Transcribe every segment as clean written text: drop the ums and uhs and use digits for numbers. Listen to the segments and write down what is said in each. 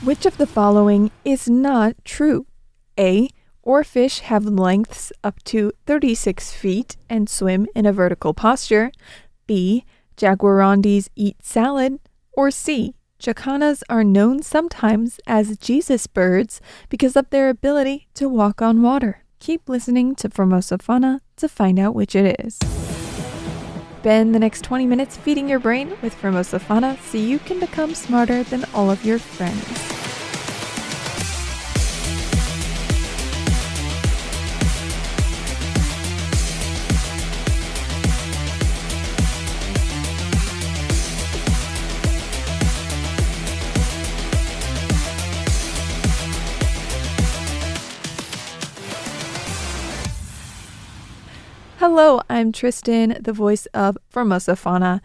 Which of the following is not true? A. Oarfish have lengths up to 36 feet and swim in a vertical posture. B. Jaguarundis eat salad. Or C. Jacanas are known sometimes as Jesus birds because of their ability to walk on water. Keep listening to Formosa Fauna to find out which it is. Spend the next 20 minutes feeding your brain with Formosa Fauna so you can become smarter than all of your friends. Hello, I'm Tristan, the voice of Formosa Fauna.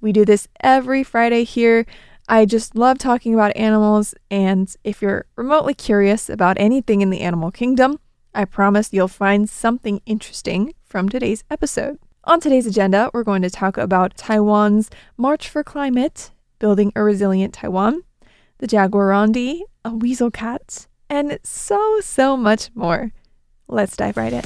We do this every Friday here. I just love talking about animals, and if you're remotely curious about anything in the animal kingdom, I promise you'll find something interesting from today's episode. On today's agenda, we're going to talk about Taiwan's March for Climate, building a resilient Taiwan, the Jaguarundi, a weasel cat, and so much more. Let's dive right in.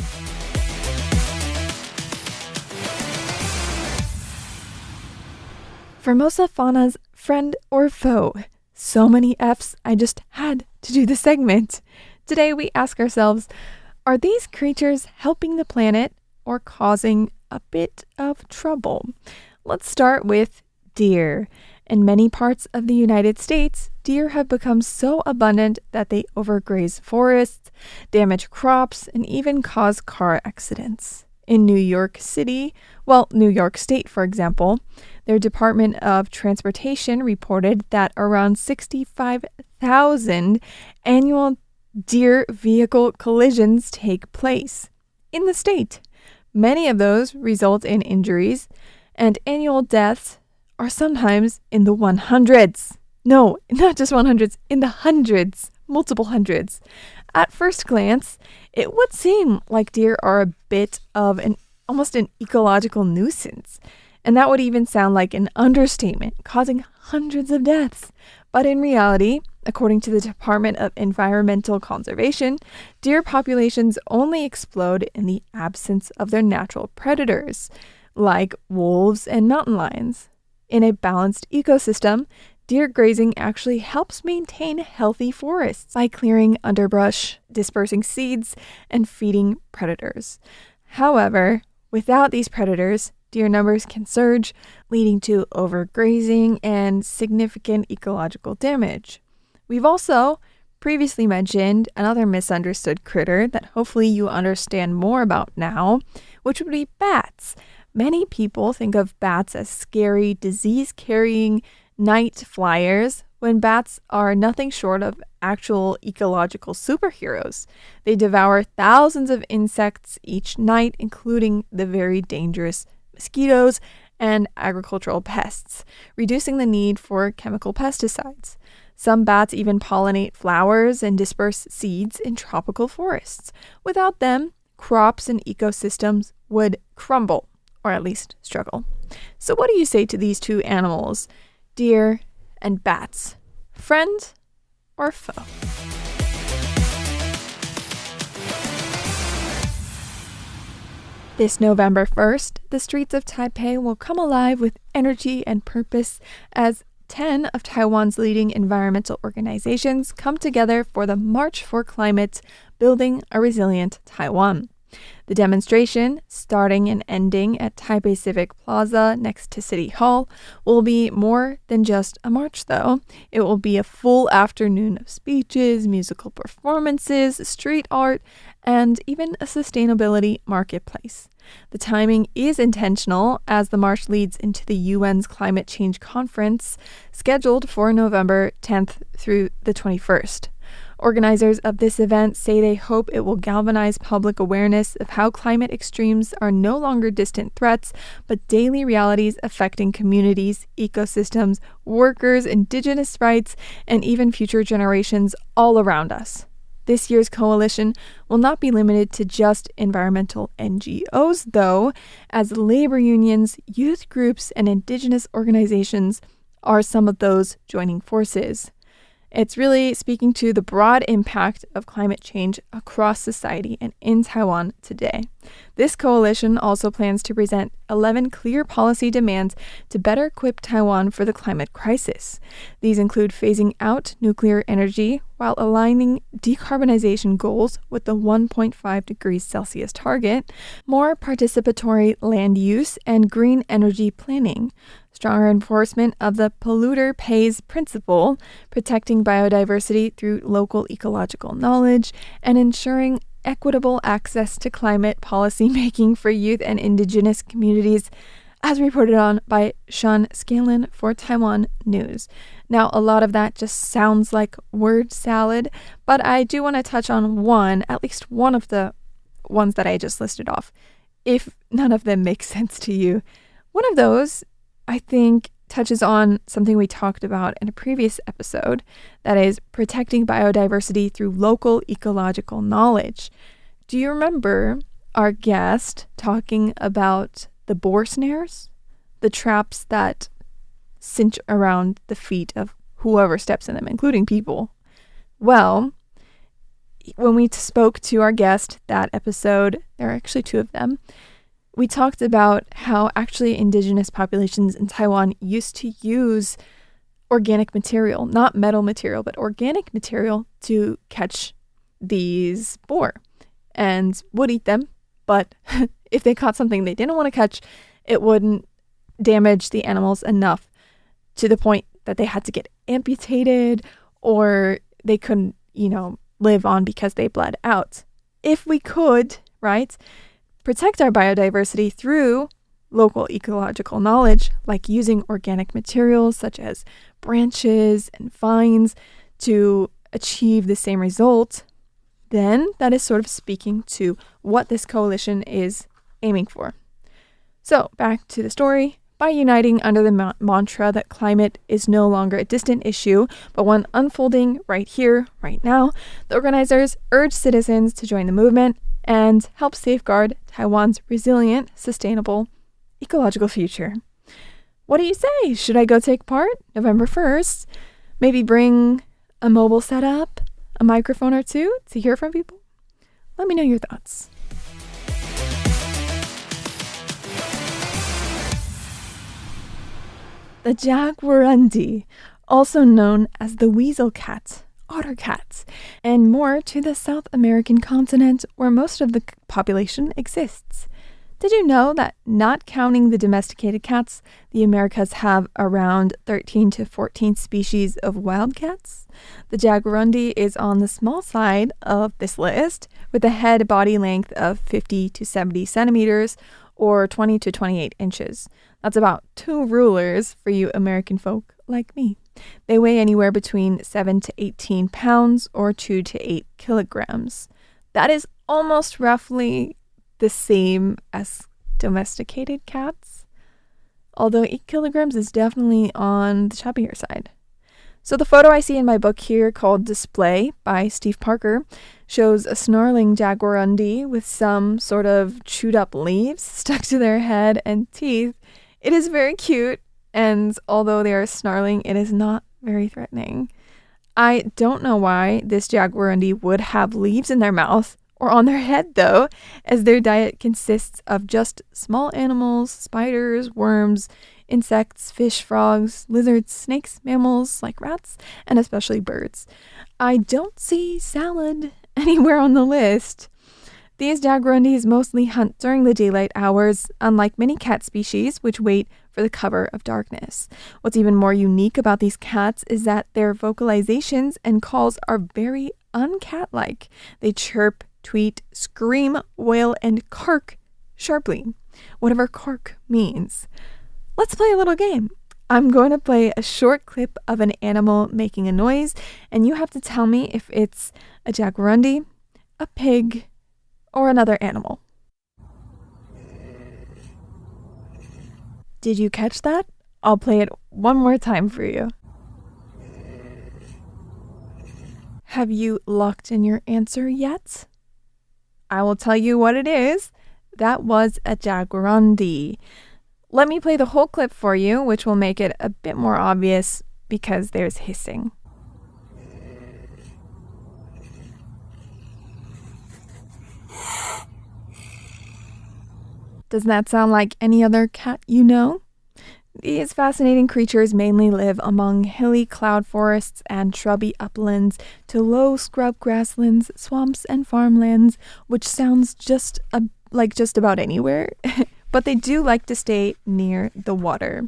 Formosa Fauna's friend or foe. So many F's, I just had to do the segment. Today we ask ourselves, are these creatures helping the planet or causing a bit of trouble? Let's start with deer. In many parts of the United States, deer have become so abundant that they overgraze forests, damage crops, and even cause car accidents. In New York State, for example, their Department of Transportation reported that around 65,000 annual deer vehicle collisions take place in the state. Many of those result in injuries, and annual deaths are sometimes in the 100s. No, not just 100s, in the hundreds, multiple hundreds. At first glance, it would seem like deer are a bit of almost an ecological nuisance, and that would even sound like an understatement, causing hundreds of deaths. But in reality, according to the Department of Environmental Conservation, deer populations only explode in the absence of their natural predators, like wolves and mountain lions. In a balanced ecosystem, deer grazing actually helps maintain healthy forests by clearing underbrush, dispersing seeds, and feeding predators. However, without these predators, deer numbers can surge, leading to overgrazing and significant ecological damage. We've also previously mentioned another misunderstood critter that hopefully you understand more about now, which would be bats. Many people think of bats as scary, disease-carrying night flyers, when bats are nothing short of actual ecological superheroes. They devour thousands of insects each night, including the very dangerous mosquitoes and agricultural pests, reducing the need for chemical pesticides. Some bats even pollinate flowers and disperse seeds in tropical forests. Without them, crops and ecosystems would crumble, or at least struggle. So what do you say to these two animals? Deer and bats, friend or foe? This November 1st, the streets of Taipei will come alive with energy and purpose as 10 of Taiwan's leading environmental organizations come together for the March for Climate, Building a Resilient Taiwan. The demonstration, starting and ending at Taipei Civic Plaza next to City Hall, will be more than just a march, though. It will be a full afternoon of speeches, musical performances, street art, and even a sustainability marketplace. The timing is intentional as the march leads into the UN's Climate Change Conference, scheduled for November 10th through the 21st. Organizers of this event say they hope it will galvanize public awareness of how climate extremes are no longer distant threats, but daily realities affecting communities, ecosystems, workers, indigenous rights, and even future generations all around us. This year's coalition will not be limited to just environmental NGOs, though, as labor unions, youth groups, and indigenous organizations are some of those joining forces. It's really speaking to the broad impact of climate change across society and in Taiwan today. This coalition also plans to present 11 clear policy demands to better equip Taiwan for the climate crisis. These include phasing out nuclear energy while aligning decarbonization goals with the 1.5 degrees Celsius target, more participatory land use and green energy planning, stronger enforcement of the polluter pays principle, protecting biodiversity through local ecological knowledge, and ensuring equitable access to climate policy making for youth and indigenous communities, as reported on by Sean Scanlon for Taiwan News. Now, a lot of that just sounds like word salad, but I do want to touch on at least one of the ones that I just listed off, if none of them make sense to you. One of those, I think, touches on something we talked about in a previous episode, that is protecting biodiversity through local ecological knowledge. Do you remember our guest talking about the boar snares? The traps that cinch around the feet of whoever steps in them, including people. Well, when we spoke to our guest that episode, there are actually two of them, we talked about how actually indigenous populations in Taiwan used to use organic material, not metal material, but organic material to catch these boar, and would eat them. But if they caught something they didn't want to catch, it wouldn't damage the animals enough to the point that they had to get amputated, or they couldn't, live on because they bled out. If we could, right, protect our biodiversity through local ecological knowledge, like using organic materials such as branches and vines to achieve the same result, then that is sort of speaking to what this coalition is aiming for. So, back to the story. By uniting under the mantra that climate is no longer a distant issue, but one unfolding right here, right now, the organizers urge citizens to join the movement and help safeguard Taiwan's resilient, sustainable, ecological future. What do you say? Should I go take part? November 1st? Maybe bring a mobile setup, a microphone or two to hear from people? Let me know your thoughts. The Jaguarundi, also known as the weasel cat, otter cats, and more to the South American continent where most of the population exists. Did you know that, not counting the domesticated cats, the Americas have around 13 to 14 species of wild cats? The Jaguarundi is on the small side of this list, with a head body length of 50 to 70 centimeters, or 20 to 28 inches. That's about 2 rulers for you American folk like me. They weigh anywhere between 7 to 18 pounds or 2 to 8 kilograms. That is almost roughly the same as domesticated cats, although 8 kilograms is definitely on the chubbier side. So the photo I see in my book here, called Display by Steve Parker, shows a snarling Jaguarundi with some sort of chewed up leaves stuck to their head and teeth. It is very cute, and although they are snarling, it is not very threatening. I don't know why this Jaguarundi would have leaves in their mouth or on their head, though, as their diet consists of just small animals, spiders, worms, insects, fish, frogs, lizards, snakes, mammals like rats, and especially birds. I don't see salad anywhere on the list. These Jaguarundis mostly hunt during the daylight hours, unlike many cat species which wait for the cover of darkness. What's even more unique about these cats is that their vocalizations and calls are very uncat-like. They chirp, tweet, scream, wail, and cark sharply, whatever cark means. Let's play a little game. I'm going to play a short clip of an animal making a noise, and you have to tell me if it's a Jaguarundi, a pig, or another animal. Did you catch that? I'll play it one more time for you. Have you locked in your answer yet? I will tell you what it is. That was a Jaguarundi. Let me play the whole clip for you, which will make it a bit more obvious because there's hissing. Doesn't that sound like any other cat you know? These fascinating creatures mainly live among hilly cloud forests and shrubby uplands to low scrub grasslands, swamps, and farmlands, which sounds like just about anywhere, but they do like to stay near the water.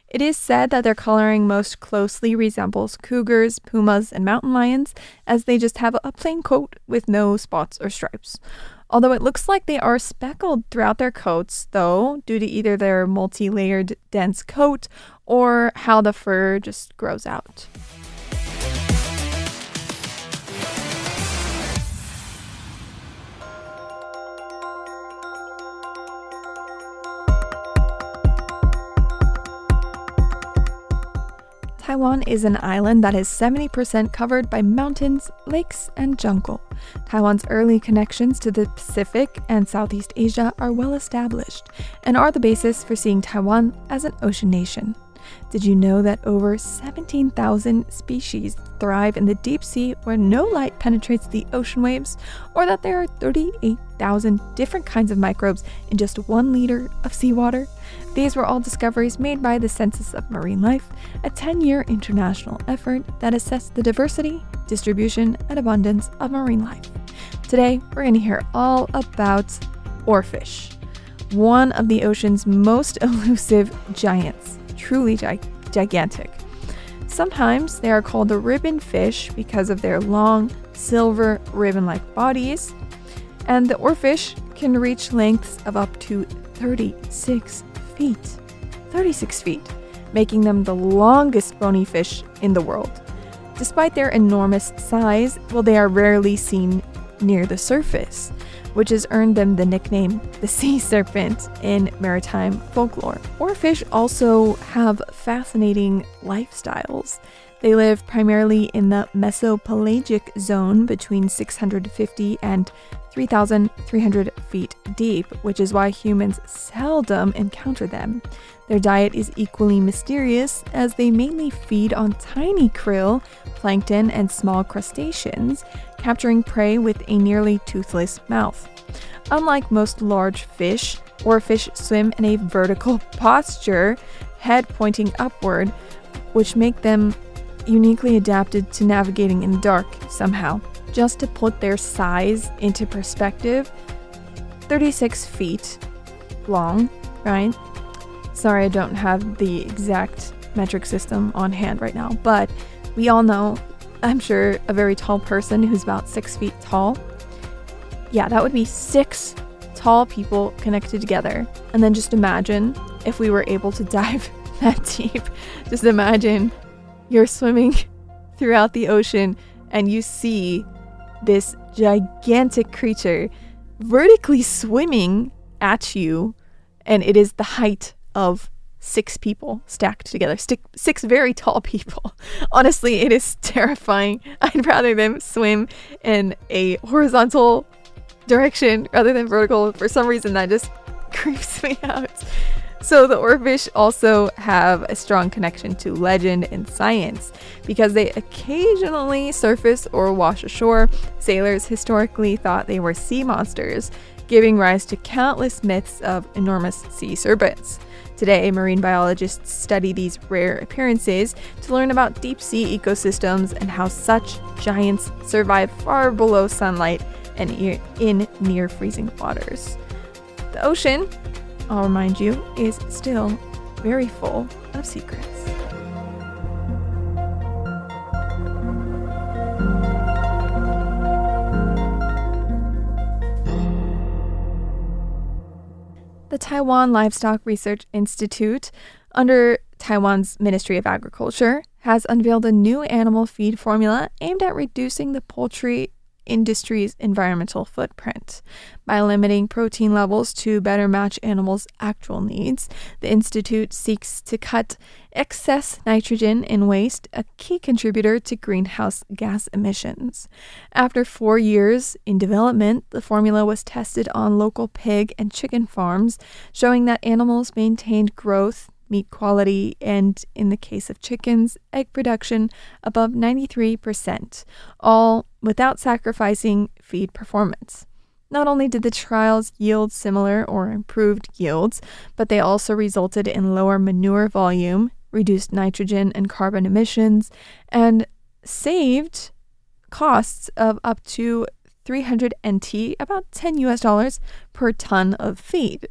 It is said that their coloring most closely resembles cougars, pumas, and mountain lions, as they just have a plain coat with no spots or stripes. Although it looks like they are speckled throughout their coats, though, due to either their multi-layered dense coat or how the fur just grows out. Taiwan is an island that is 70% covered by mountains, lakes, and jungle. Taiwan's early connections to the Pacific and Southeast Asia are well established and are the basis for seeing Taiwan as an ocean nation. Did you know that over 17,000 species thrive in the deep sea where no light penetrates the ocean waves, or that there are 38,000 different kinds of microbes in just 1 liter of seawater? These were all discoveries made by the Census of Marine Life, a 10-year international effort that assessed the diversity, distribution, and abundance of marine life. Today, we're going to hear all about oarfish, one of the ocean's most elusive giants, truly gigantic. Sometimes they are called the ribbon fish because of their long, silver, ribbon-like bodies, and the oarfish can reach lengths of up to 36 feet, making them the longest bony fish in the world. Despite their enormous size, they are rarely seen near the surface, which has earned them the nickname the sea serpent in maritime folklore. Oarfish also have fascinating lifestyles. They live primarily in the mesopelagic zone between 650 and 3,300 feet deep, which is why humans seldom encounter them. Their diet is equally mysterious, as they mainly feed on tiny krill, plankton, and small crustaceans, capturing prey with a nearly toothless mouth. Unlike most large fish, oarfish swim in a vertical posture, head pointing upward, which make them uniquely adapted to navigating in the dark somehow. Just to put their size into perspective, 36 feet long, right? Sorry, I don't have the exact metric system on hand right now, but we all know, I'm sure, a very tall person who's about 6 feet tall. Yeah, that would be 6 tall people connected together. And then just imagine if we were able to dive that deep. Just imagine you're swimming throughout the ocean and you see this gigantic creature vertically swimming at you, and it is the height of 6 people stacked together. 6 very tall people. Honestly, it is terrifying. I'd rather them swim in a horizontal direction rather than vertical. For some reason, that just creeps me out. So the oarfish also have a strong connection to legend and science because they occasionally surface or wash ashore. Sailors historically thought they were sea monsters, giving rise to countless myths of enormous sea serpents. Today, marine biologists study these rare appearances to learn about deep sea ecosystems and how such giants survive far below sunlight and in near freezing waters. The ocean, I'll remind you, is still very full of secrets. The Taiwan Livestock Research Institute, under Taiwan's Ministry of Agriculture, has unveiled a new animal feed formula aimed at reducing the poultry industry's environmental footprint. By limiting protein levels to better match animals' actual needs, the Institute seeks to cut excess nitrogen in waste, a key contributor to greenhouse gas emissions. After 4 years in development, the formula was tested on local pig and chicken farms, showing that animals maintained growth, meat quality, and, in the case of chickens, egg production above 93%, all without sacrificing feed performance. Not only did the trials yield similar or improved yields, but they also resulted in lower manure volume, reduced nitrogen and carbon emissions, and saved costs of up to 300 NT, about $10 per ton of feed.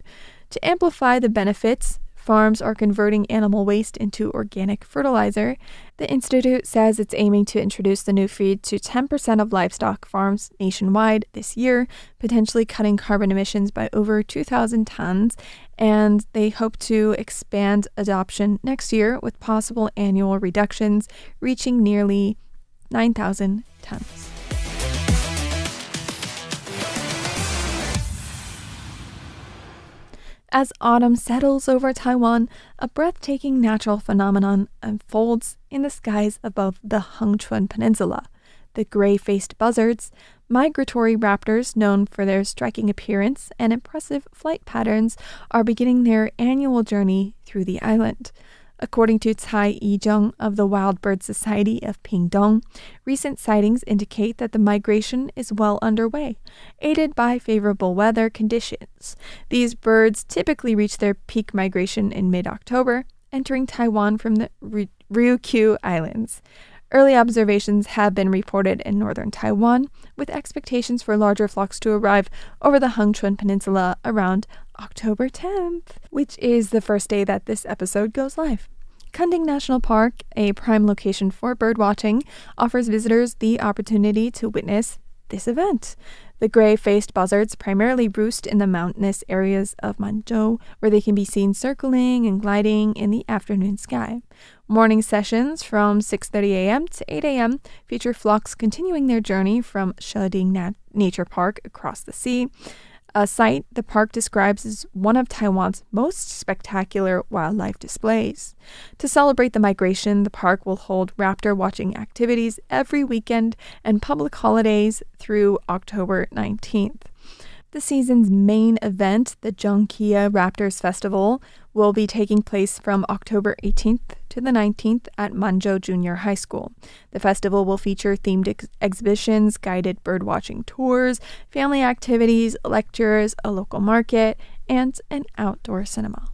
To amplify the benefits, farms are converting animal waste into organic fertilizer. The Institute says it's aiming to introduce the new feed to 10% of livestock farms nationwide this year, potentially cutting carbon emissions by over 2,000 tons, and they hope to expand adoption next year with possible annual reductions reaching nearly 9,000 tons. As autumn settles over Taiwan, a breathtaking natural phenomenon unfolds in the skies above the Hengchun Peninsula. The gray-faced buzzards, migratory raptors known for their striking appearance and impressive flight patterns, are beginning their annual journey through the island. According to Cai Yizheng of the Wild Bird Society of Pingdong, recent sightings indicate that the migration is well underway, aided by favorable weather conditions. These birds typically reach their peak migration in mid-October, entering Taiwan from the Ryukyu Islands. Early observations have been reported in northern Taiwan, with expectations for larger flocks to arrive over the Hengchun Peninsula around October 10th, which is the first day that this episode goes live. Kunding National Park, a prime location for birdwatching, offers visitors the opportunity to witness this event. The gray-faced buzzards primarily roost in the mountainous areas of Manzhou, where they can be seen circling and gliding in the afternoon sky. Morning sessions from 6:30 a.m. to 8 a.m. feature flocks continuing their journey from Sheding Nature Park across the sea, a site the park describes as one of Taiwan's most spectacular wildlife displays. To celebrate the migration, the park will hold raptor watching activities every weekend and public holidays through October 19th. The season's main event, the Zhengqiya Raptors Festival, will be taking place from October 18th to the 19th at Manzhou Junior High School. The festival will feature themed exhibitions, guided birdwatching tours, family activities, lectures, a local market, and an outdoor cinema.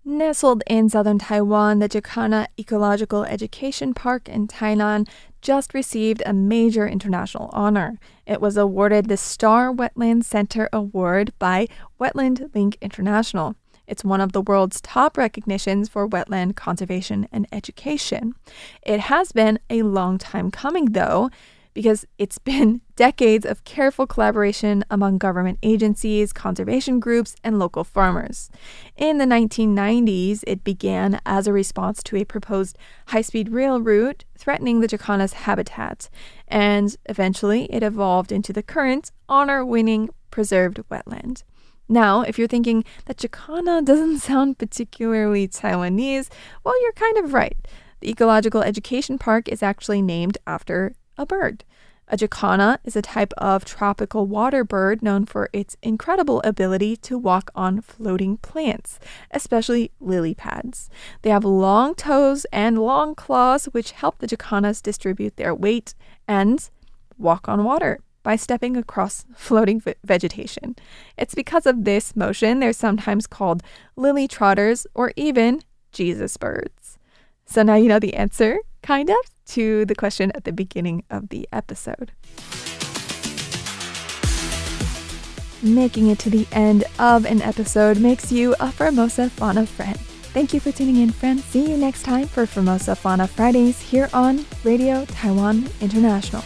Nestled in southern Taiwan, the Jacana Ecological Education Park in Tainan just received a major international honor. It was awarded the Star Wetland Center Award by Wetland Link International. It's one of the world's top recognitions for wetland conservation and education. It has been a long time coming, though, because it's been decades of careful collaboration among government agencies, conservation groups, and local farmers. In the 1990s, it began as a response to a proposed high-speed rail route threatening the Jacanas' habitat, and eventually it evolved into the current honor-winning preserved wetland. Now, if you're thinking that Jacana doesn't sound particularly Taiwanese, well, you're kind of right. The Ecological Education Park is actually named after a bird. A jacana is a type of tropical water bird known for its incredible ability to walk on floating plants, especially lily pads. They have long toes and long claws, which help the jacanas distribute their weight and walk on water by stepping across floating vegetation. It's because of this motion they're sometimes called lily trotters or even Jesus birds. So now you know the answer, kind of, to the question at the beginning of the episode. Making it to the end of an episode makes you a Formosa Fauna friend. Thank you for tuning in, friends. See you next time for Formosa Fauna Fridays here on Radio Taiwan International.